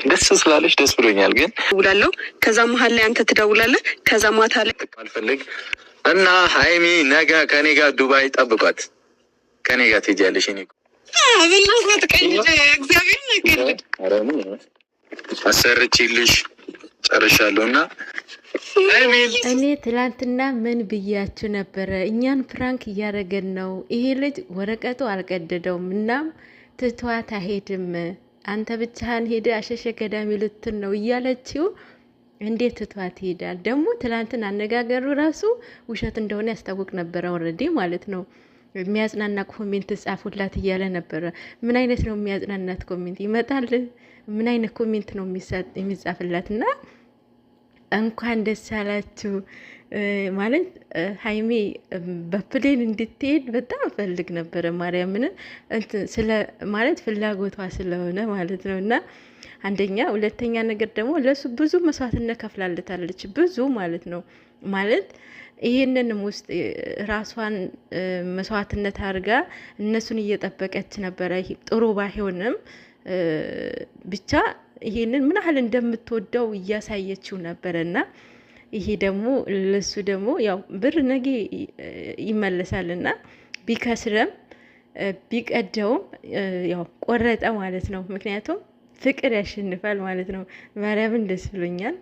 ደስ ስላለሽ ደስ ብሎኛል። ግን ደውላለሁ። ከዛ መሀል ላይ አንተ ትደውላለህ። ከዛ ማታ ላይ አልፈልግ እና ሃይሚ ነገ ከኔ ጋር ዱባይ ጠብቋት። ከኔ ጋር ትሄጃለሽ። እኔ አብላስ ተቀኝቼ እግዚአብሔር ነገርድ አሰርችልሽ ጨርሻለሁና እኔ ትላንትና ምን ብያችሁ ነበረ? እኛን ፍራንክ እያደረገን ነው። ይሄ ልጅ ወረቀቱ አልቀደደውም። እናም ትቷት አይሄድም። አንተ ብቻህን ሄደ አሸሸ ገዳሚ ልትን ነው እያለችው እንዴት ትቷት ይሄዳል? ደግሞ ትላንትን አነጋገሩ ራሱ ውሸት እንደሆነ ያስታውቅ ነበረ። ኦልሬዲ ማለት ነው። የሚያጽናና ኮሜንት ጻፉላት እያለ ነበረ። ምን አይነት ነው የሚያጽናናት ኮሜንት ይመጣል? ምን አይነት ኮሜንት ነው የሚጻፍላት? እና እንኳን ደስ አላችሁ ማለት ሃይሚ በፕሌን እንድትሄድ በጣም ፈልግ ነበረ። ማርያምን ስለ ማለት ፍላጎቷ ስለሆነ ማለት ነው። እና አንደኛ፣ ሁለተኛ ነገር ደግሞ ለሱ ብዙ መስዋዕትነት ከፍላለታለች። ብዙ ማለት ነው። ማለት ይሄንንም ውስጥ ራሷን መስዋዕትነት አድርጋ እነሱን እየጠበቀች ነበረ። ጥሩ ባይሆንም ብቻ ይሄንን ምን ያህል እንደምትወደው እያሳየችው ነበረና ይሄ ደግሞ ለሱ ደግሞ ያው ብር ነገ ይመለሳልና ቢከስረም ቢቀደውም ያው ቆረጠ ማለት ነው። ምክንያቱም ፍቅር ያሸንፋል ማለት ነው። ማርያምን ደስ ብሎኛል።